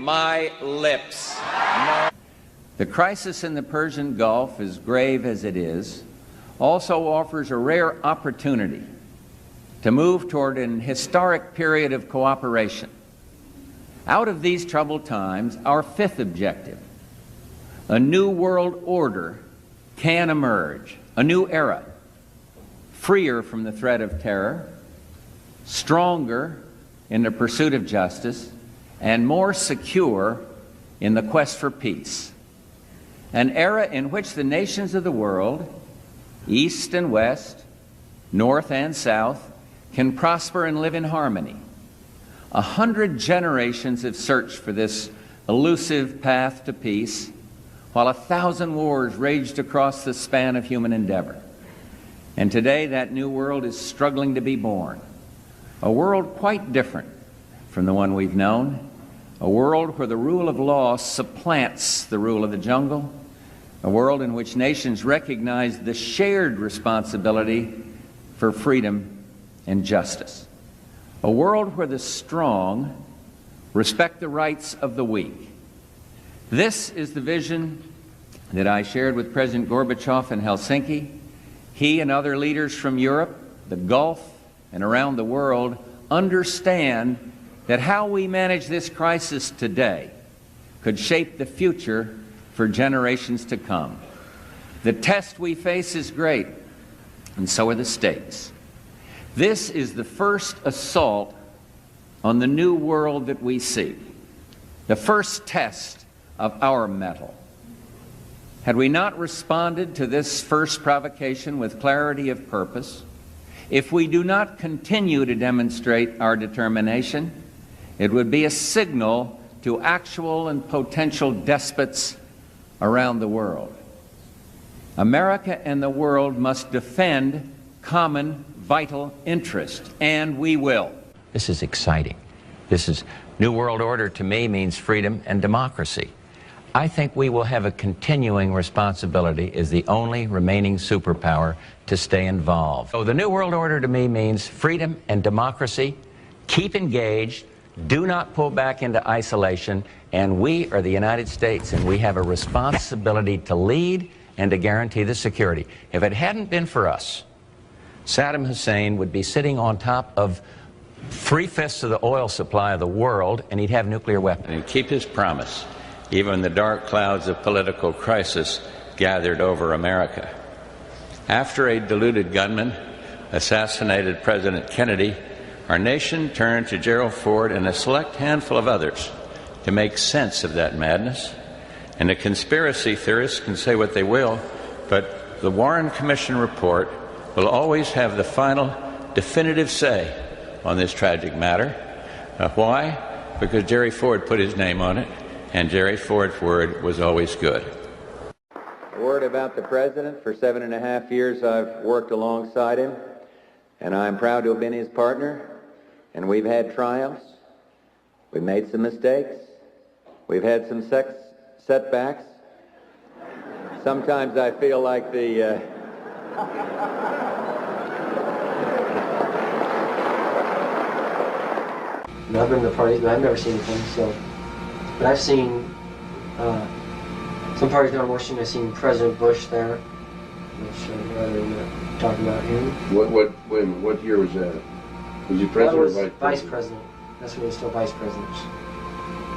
my lips. No. The crisis in the Persian Gulf, as grave as it is, also offers a rare opportunity to move toward an historic period of cooperation. Out of these troubled times, our fifth objective, a new world order, can emerge, a new era, freer from the threat of terror, stronger in the pursuit of justice, and more secure in the quest for peace. An era in which the nations of the world, East and West, North and South, can prosper and live in harmony. 100 generations have searched for this elusive path to peace, while 1,000 wars raged across the span of human endeavor. And today that new world is struggling to be born. A world quite different from the one we've known. A world where the rule of law supplants the rule of the jungle. A world in which nations recognize the shared responsibility for freedom and justice. A world where the strong respect the rights of the weak. This is the vision that I shared with President Gorbachev in Helsinki. He and other leaders from Europe, the Gulf, and around the world understand that how we manage this crisis today could shape the future for generations to come. The test we face is great, and so are the stakes. This is the first assault on the new world that we see, the first test of our mettle. Had we not responded to this first provocation with clarity of purpose, if we do not continue to demonstrate our determination, it would be a signal to actual and potential despots around the world. America and the world must defend common vital interest, and we will. This is exciting. This is New World Order to me means freedom and democracy. I think we will have a continuing responsibility as the only remaining superpower to stay involved. So the New World Order to me means freedom and democracy. Keep engaged. Do not pull back into isolation. And we are the United States, and we have a responsibility to lead and to guarantee the security. If it hadn't been for us, Saddam Hussein would be sitting on top of 3/5 of the oil supply of the world, and he'd have nuclear weapons. And he'd keep his promise, even when the dark clouds of political crisis gathered over America. After a deluded gunman assassinated President Kennedy, our nation turned to Gerald Ford and a select handful of others to make sense of that madness. And the conspiracy theorists can say what they will, but the Warren Commission report will always have the final definitive say on this tragic matter. Why? Because Jerry Ford put his name on it, and Jerry Ford's word was always good. A word about the President. For 7.5 years I've worked alongside him, and I'm proud to have been his partner. And we've had triumphs. We've made some mistakes. We've had some setbacks. Sometimes I feel like the... I've been to parties, but I've never seen anything, so... But I've seen some parties down in Washington. I've seen President Bush there, which I'd rather not talk about him. What year was that? Was he president or vice president? Vice president. That's when he was still vice president.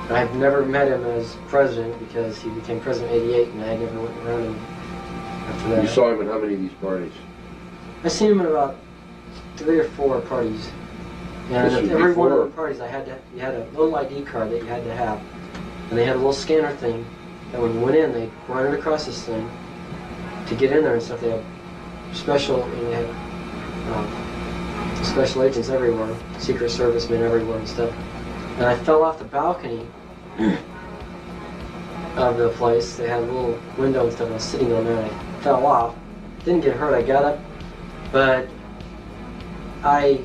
And I've never met him as president because he became president in '88, and I never went around him after that. You saw him at how many of these parties? I've seen him at about 3 or 4 parties. And at every one of the parties, you had a little ID card that you had to have. And they had a little scanner thing that when you went in, they run it across this thing to get in there and stuff. They had special, they had special agents everywhere, Secret Servicemen everywhere and stuff. And I fell off the balcony of the place. They had a little window and stuff, and I was sitting on there, and I fell off. Didn't get hurt, I got up, but I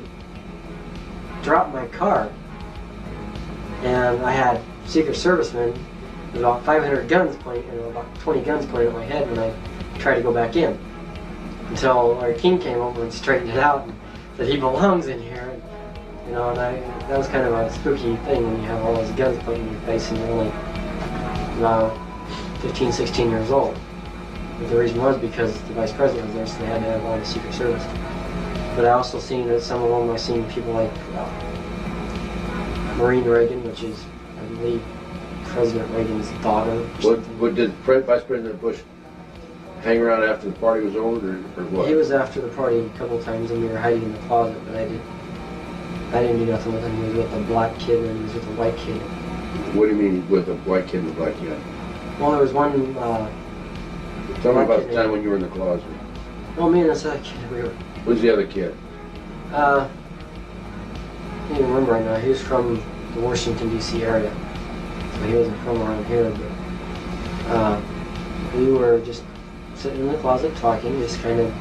dropped my car, and I had Secret Servicemen with about 500 guns pointing, about 20 guns pointed at my head when I tried to go back in. Until our king came over and straightened it out and said he belongs in here. you know, and that was kind of a spooky thing when you have all those guns pointing in your face and you're only about 15, 16 years old. But the reason was because the vice president was there, so they had to have all the Secret Service. But I also seen that some of them, I seen people like Marine Reagan, which is, I believe, President Reagan's daughter. What did Vice President Bush hang around after the party was over, or what? He was after the party a couple of times, and we were hiding in the closet. But I didn't do nothing with him. He was with a black kid, and he was with a white kid. What do you mean with a white kid and a black kid? Well, there was one. Tell me about the time when you were in the closet. Well, me and this other kid, we were. Who's the other kid? I can't even remember right now. He was from the Washington, D.C. area. So he wasn't from around here, but we were just sitting in the closet talking, just kind of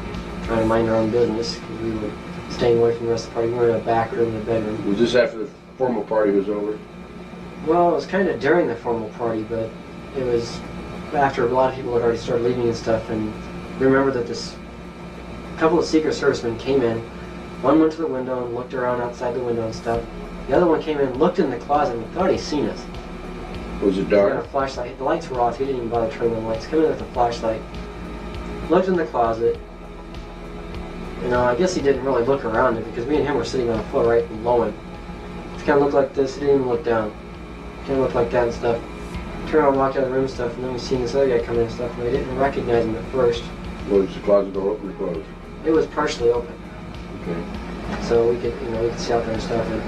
trying to mind our own business. We were staying away from the rest of the party. We were in a back room in the bedroom. Was this after the formal party was over? Well, it was kind of during the formal party, but it was after a lot of people had already started leaving and stuff. And we remember that a couple of Secret Servicemen came in. One went to the window and looked around outside the window and stuff. The other one came in, looked in the closet, and thought he'd seen us. Was it He dark? had a flashlight. The lights were off. He didn't even bother turning the lights. Coming in with a flashlight. Looked in the closet. You know, I guess he didn't really look around it because me and him were sitting on the floor right below him. He kind of looked like this. He didn't even look down. Kind of looked like that and stuff. Turned around and walked out of the room and stuff, and then we seen this other guy come in and stuff, and we didn't recognize him at first. Was the closet door open or closed? It was partially open. Okay. So we could, we could see out there and stuff. And,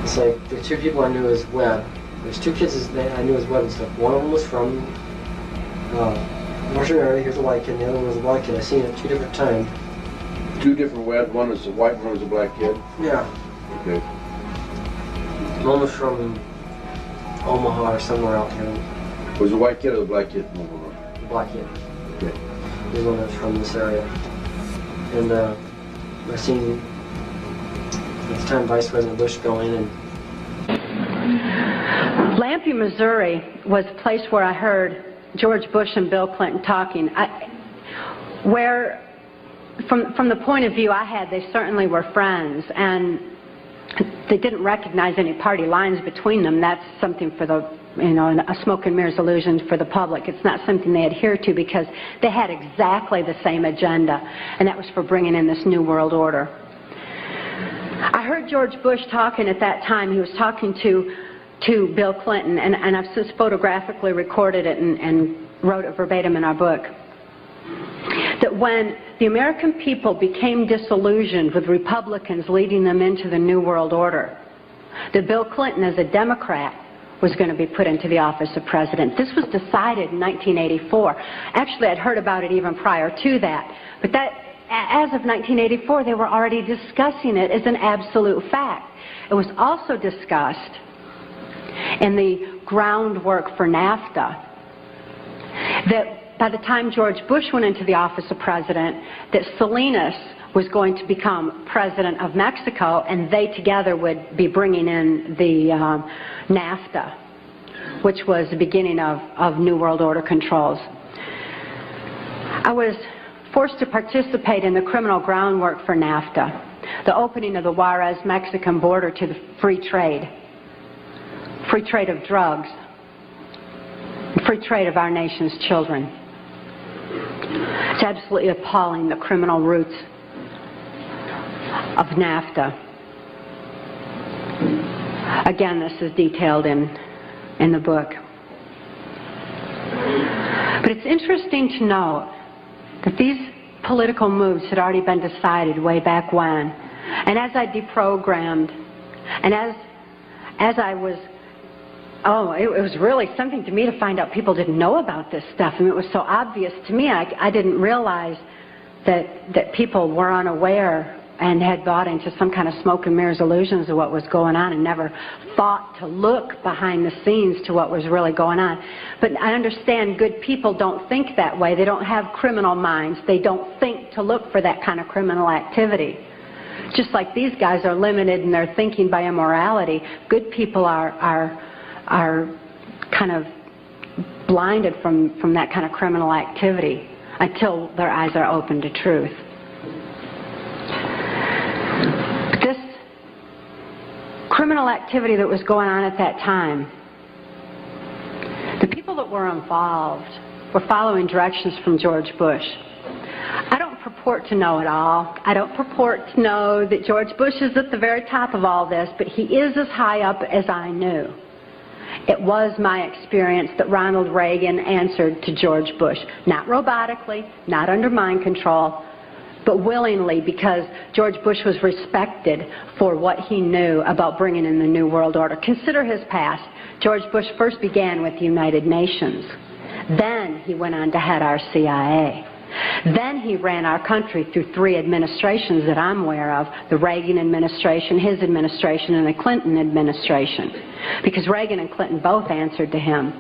it's like the two people I knew as Webb. There's two kids I knew as Webb and stuff. One of them was from Washington area. Here's a white kid. And the other one was a black kid. I seen it 2 different times. 2 different Webb. One was a white, one was a black kid. Yeah. Okay. One was from Omaha or somewhere out here. Was the white kid or the black kid from Omaha? The black kid. Okay. He's one that's from this area. And I seen at the time Vice President Bush go in and Lampe, Missouri was a place where I heard George Bush and Bill Clinton talking. Where, from the point of view I had, they certainly were friends, and they didn't recognize any party lines between them. That's something for the, a smoke and mirrors illusion for the public. It's not something they adhere to because they had exactly the same agenda, and that was for bringing in this New World Order. I heard George Bush talking at that time. He was talking to Bill Clinton, and I've since photographically recorded it and wrote it verbatim in our book, that when the American people became disillusioned with Republicans leading them into the New World Order, that Bill Clinton, as a Democrat, was going to be put into the office of president. This was decided in 1984. Actually, I'd heard about it even prior to that, but as of 1984, they were already discussing it as an absolute fact. It was also discussed in the groundwork for NAFTA that by the time George Bush went into the office of president, that Salinas was going to become president of Mexico, and they together would be bringing in the NAFTA, which was the beginning of New World Order controls. I was forced to participate in the criminal groundwork for NAFTA, the opening of the Juarez-Mexican border to the free trade of drugs, free trade of our nation's children. It's absolutely appalling, the criminal roots of NAFTA. Again, this is detailed in the book. But it's interesting to note that these political moves had already been decided way back when. And as I deprogrammed, and as I was, it was really something to me to find out people didn't know about this stuff. I mean, it was so obvious to me. I didn't realize that people were unaware and had bought into some kind of smoke and mirrors illusions of what was going on and never thought to look behind the scenes to what was really going on. But I understand good people don't think that way. They don't have criminal minds. They don't think to look for that kind of criminal activity. Just like these guys are limited in their thinking by immorality, good people are kind of blinded from that kind of criminal activity until their eyes are open to truth. criminal activity that was going on at that time. The people that were involved were following directions from George Bush. I don't purport to know it all. I don't purport to know that George Bush is at the very top of all this, but he is as high up as I knew. It was my experience that Ronald Reagan answered to George Bush, not robotically, not under mind control, but willingly, because George Bush was respected for what he knew about bringing in the New World Order. Consider his past. George Bush first began with the United Nations. Then he went on to head our CIA. Then he ran our country through 3 administrations that I'm aware of, the Reagan administration, his administration, and the Clinton administration, because Reagan and Clinton both answered to him.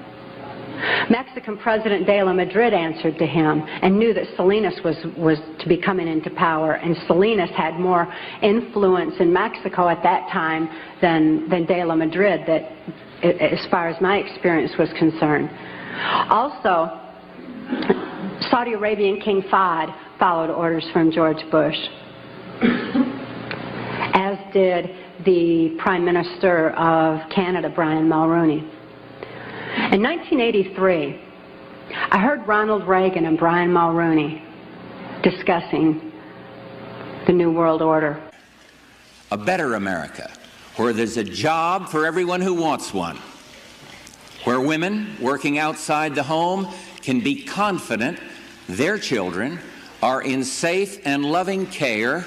Mexican President de la Madrid answered to him and knew that Salinas was to be coming into power, and Salinas had more influence in Mexico at that time than de la Madrid, that, as far as my experience was concerned. Also, Saudi Arabian King Fahd followed orders from George Bush, as did the Prime Minister of Canada, Brian Mulroney. In 1983, I heard Ronald Reagan and Brian Mulroney discussing the New World Order. A better America, where there's a job for everyone who wants one, where women working outside the home can be confident their children are in safe and loving care,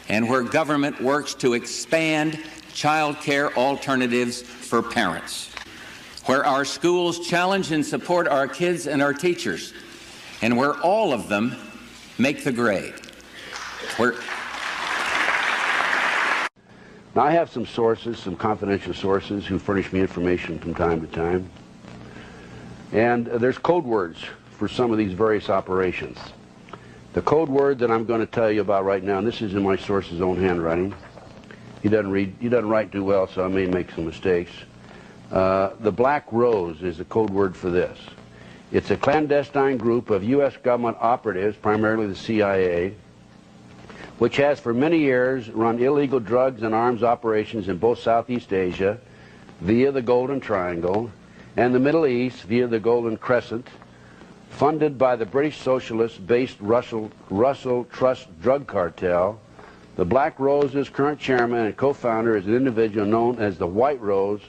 and where government works to expand child care alternatives for parents, where our schools challenge and support our kids and our teachers, and where all of them make the grade. Now, I have some sources, some confidential sources, who furnish me information from time to time. And there's code words for some of these various operations. The code word that I'm going to tell you about right now, and this is in my source's own handwriting. He doesn't write too well, so I may make some mistakes. The Black Rose is the code word for this. It's a clandestine group of U.S. government operatives, primarily the CIA, which has for many years run illegal drugs and arms operations in both Southeast Asia via the Golden Triangle and the Middle East via the Golden Crescent, funded by the British Socialist-based Russell Trust drug cartel. The Black Rose's current chairman and co-founder is an individual known as the White Rose,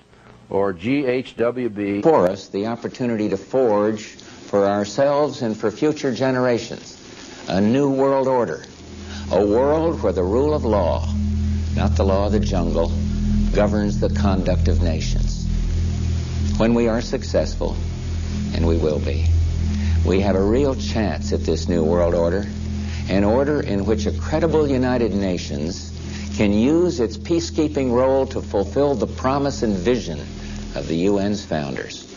or GHWB. For us, the opportunity to forge for ourselves and for future generations a new world order, a world where the rule of law, not the law of the jungle, governs the conduct of nations. When we are successful, and we will be, we have a real chance at this new world order, an order in which a credible United Nations can use its peacekeeping role to fulfill the promise and vision of the UN's founders.